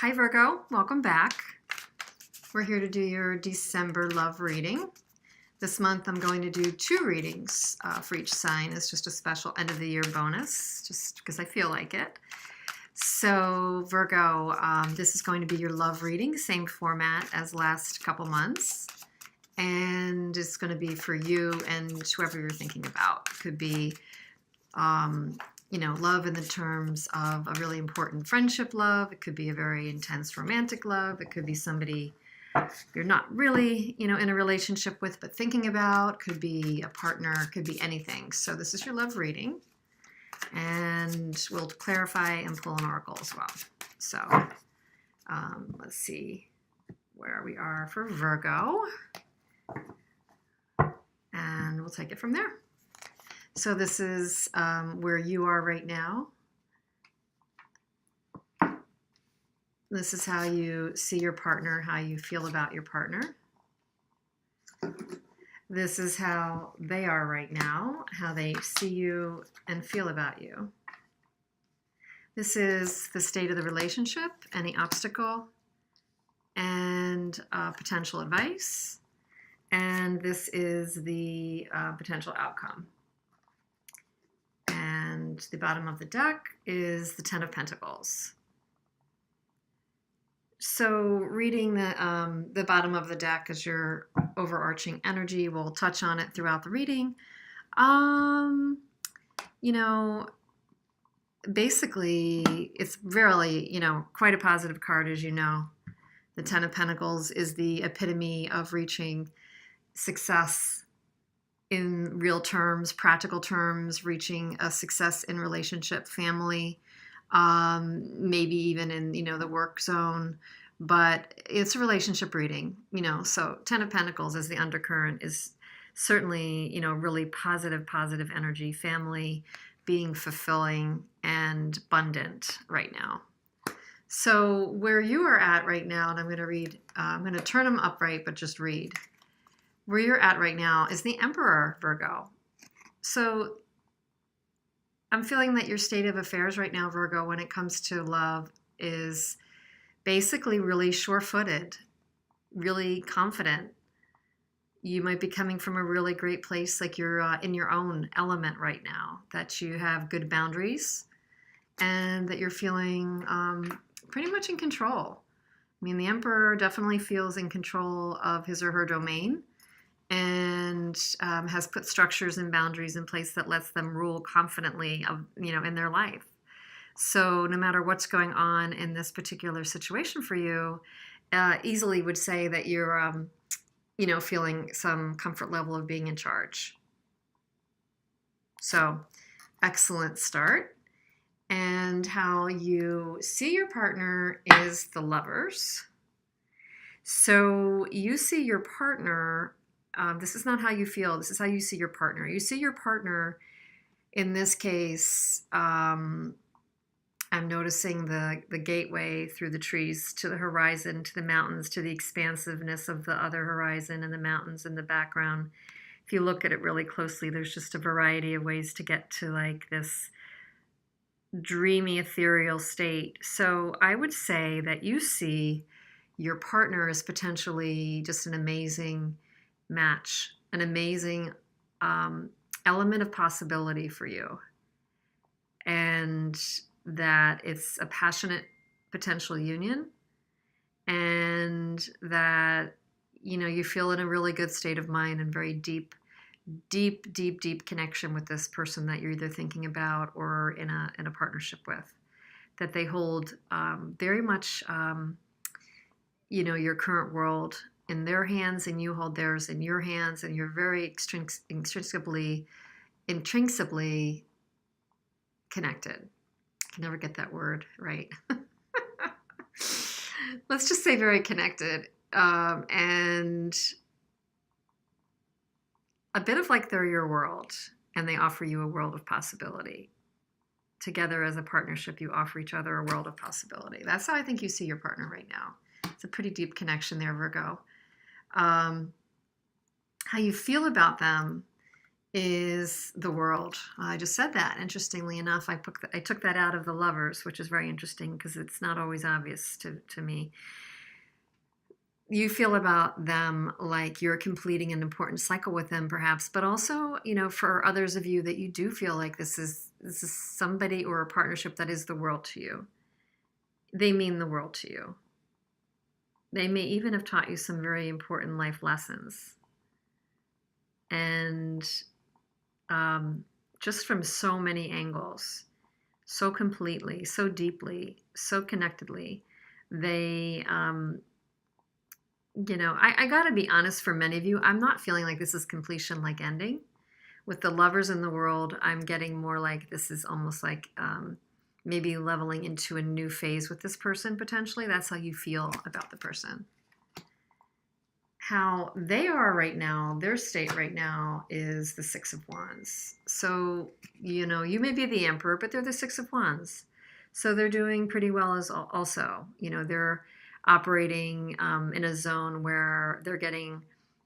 Hi Virgo, welcome back. We're here to do your December love reading. This month I'm going to do 2 readings for each sign. It's just a special end of the year bonus, just because I feel like it. So Virgo, this is going to be your love reading, same format as last couple months. And it's going to be for you and whoever you're thinking about. It could be love in the terms of a really important friendship love. It could be a very intense romantic love. It could be somebody you're not really, in a relationship with, but thinking about. Could be a partner. Could be anything. So this is your love reading. And we'll clarify and pull an oracle as well. So let's see where we are for Virgo. And we'll take it from there. So this is where you are right now. This is how you see your partner, how you feel about your partner. This is how they are right now, how they see you and feel about you. This is the state of the relationship, any obstacle, and potential advice. And this is the potential outcome. And the bottom of the deck is the Ten of Pentacles. So reading the bottom of the deck is your overarching energy. We'll touch on it throughout the reading. Basically, it's really, quite a positive card, as you know. The Ten of Pentacles is the epitome of reaching success in real terms, practical terms, reaching a success in relationship, family, maybe even in, the work zone, but it's a relationship reading, so 10 of Pentacles as the undercurrent is certainly, really positive energy, family, being fulfilling and abundant right now. So where you are at right now, and I'm going to read, I'm going to turn them upright, but just read. Where you're at right now is the Emperor, Virgo. So I'm feeling that your state of affairs right now, Virgo, when it comes to love is basically really sure-footed, really confident. You might be coming from a really great place, like you're in your own element right now, that you have good boundaries and that you're feeling pretty much in control. I mean, the Emperor definitely feels in control of his or her domain, and has put structures and boundaries in place that lets them rule confidently, in their life. So no matter what's going on in this particular situation for you, easily would say that you're, feeling some comfort level of being in charge. So excellent start. And how you see your partner is the Lovers. So you see your partner. This is not how you feel. This is how you see your partner. You see your partner, in this case, I'm noticing the gateway through the trees to the horizon, to the mountains, to the expansiveness of the other horizon and the mountains in the background. If you look at it really closely, there's just a variety of ways to get to like this dreamy, ethereal state. So I would say that you see your partner as potentially just an amazing match, an amazing element of possibility for you, and that it's a passionate potential union, and that you feel in a really good state of mind and very deep connection with this person that you're either thinking about or in a partnership with, that they hold very much your current world in their hands, and you hold theirs in your hands, and you're very intrinsically connected. I can never get that word right. Let's just say very connected, and a bit of like they're your world, and they offer you a world of possibility. Together as a partnership, you offer each other a world of possibility. That's how I think you see your partner right now. It's a pretty deep connection there, Virgo. How you feel about them is the world. I just said that. Interestingly enough, I took that out of the lovers, which is very interesting because it's not always obvious to me. You feel about them like you're completing an important cycle with them, perhaps, but also, for others of you, that you do feel like this is somebody or a partnership that is the world to you. They mean the world to you. They may even have taught you some very important life lessons. And just from so many angles, so completely, so deeply, so connectedly, they, I got to be honest, for many of you, I'm not feeling like this is completion, like ending. With the lovers in the world, I'm getting more like this is almost like maybe leveling into a new phase with this person, potentially. That's how you feel about the person. How they are right now, their state right now is the Six of Wands. So, you may be the Emperor, but they're the Six of Wands. So they're doing pretty well as also. They're operating in a zone where they're getting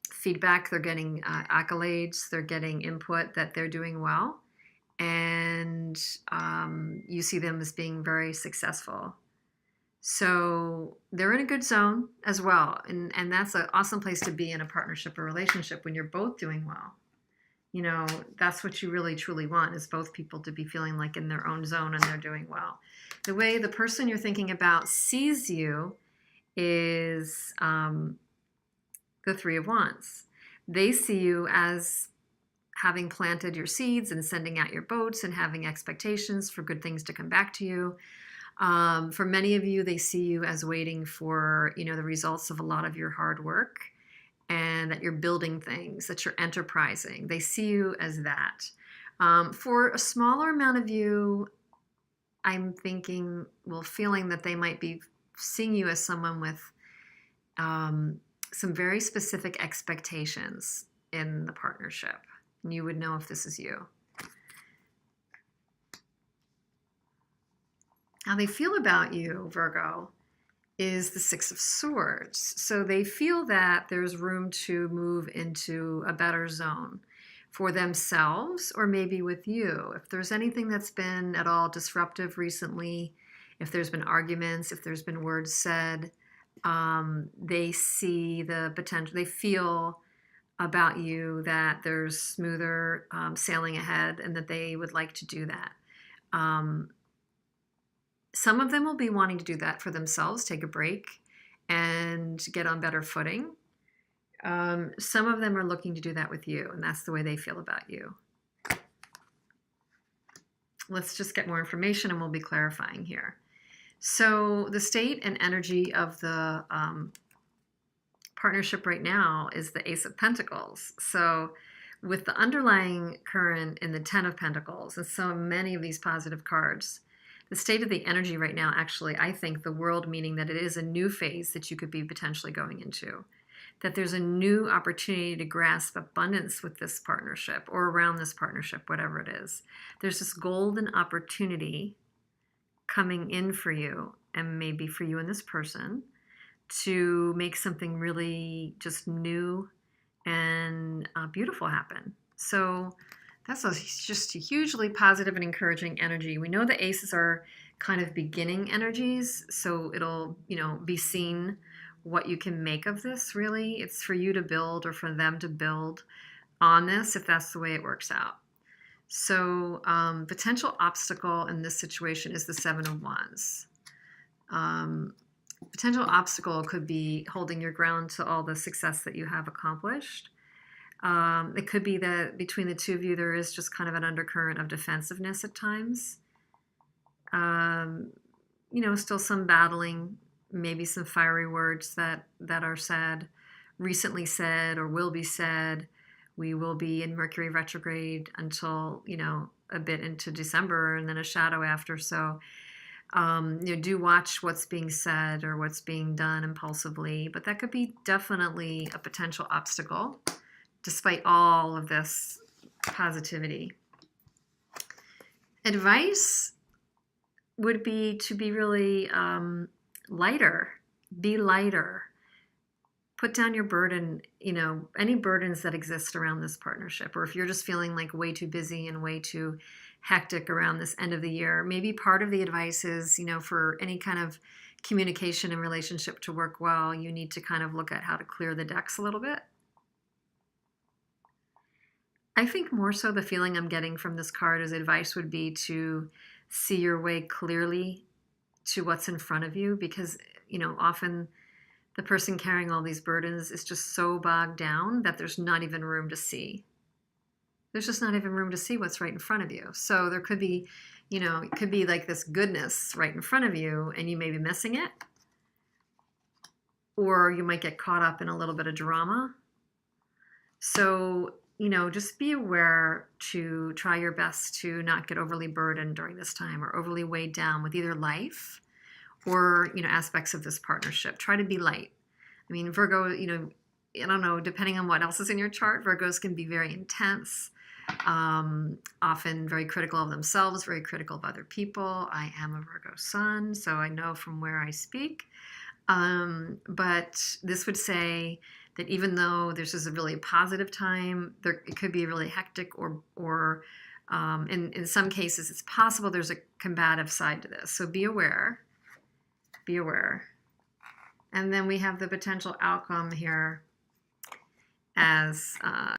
feedback, they're getting accolades, they're getting input that they're doing well. And you see them as being very successful. So they're in a good zone as well. And that's an awesome place to be in a partnership or relationship when you're both doing well. That's what you really truly want, is both people to be feeling like in their own zone and they're doing well. The way the person you're thinking about sees you is the Three of Wands. They see you as having planted your seeds and sending out your boats and having expectations for good things to come back to you. For many of you, they see you as waiting for, the results of a lot of your hard work, and that you're building things, that you're enterprising. They see you as that. For a smaller amount of you, I'm thinking, feeling that they might be seeing you as someone with some very specific expectations in the partnership. And you would know if this is you. How they feel about you, Virgo, is the Six of Swords. So they feel that there's room to move into a better zone for themselves, or maybe with you. If there's anything that's been at all disruptive recently, if there's been arguments, if there's been words said, they see the potential, they feel about you that there's smoother sailing ahead, and that they would like to do that. Some of them will be wanting to do that for themselves, take a break and get on better footing. Some of them are looking to do that with you, and that's the way they feel about you. Let's just get more information and we'll be clarifying here. So the state and energy of the partnership right now is the Ace of Pentacles. So with the underlying current in the Ten of Pentacles and so many of these positive cards, the state of the energy right now, actually, I think the world, meaning that it is a new phase that you could be potentially going into, that there's a new opportunity to grasp abundance with this partnership or around this partnership, whatever it is. There's this golden opportunity coming in for you, and maybe for you and this person, to make something really just new and beautiful happen. So that's just a hugely positive and encouraging energy. We know the aces are kind of beginning energies, so it'll, be seen what you can make of this, really. It's for you to build or for them to build on this, if that's the way it works out. So potential obstacle in this situation is the Seven of Wands. Potential obstacle could be holding your ground to all the success that you have accomplished. It could be that between the two of you, there is just kind of an undercurrent of defensiveness at times. Still some battling, maybe some fiery words that are said, recently said, or will be said. We will be in Mercury retrograde until, a bit into December, and then a shadow after. So, do watch what's being said or what's being done impulsively, but that could be definitely a potential obstacle, despite all of this positivity. Advice would be to be really lighter. Be lighter. put down your burden, any burdens that exist around this partnership, or if you're just feeling like way too busy and way too hectic around this end of the year, maybe part of the advice is, for any kind of communication and relationship to work well, you need to kind of look at how to clear the decks a little bit. I think more so the feeling I'm getting from this card as advice would be to see your way clearly to what's in front of you, because, often the person carrying all these burdens is just so bogged down that there's not even room to see. There's just not even room to see what's right in front of you. So there could be, it could be like this goodness right in front of you and you may be missing it. Or you might get caught up in a little bit of drama. So, just be aware to try your best to not get overly burdened during this time or overly weighed down with either life or, aspects of this partnership. Try to be light. I mean, Virgo, I don't know, depending on what else is in your chart, Virgos can be very intense, often very critical of themselves, very critical of other people. I am a Virgo sun, so I know from where I speak. But this would say that even though this is a really positive time, it could be really hectic or in some cases, it's possible there's a combative side to this. So be aware. Be aware. And then we have the potential outcome here as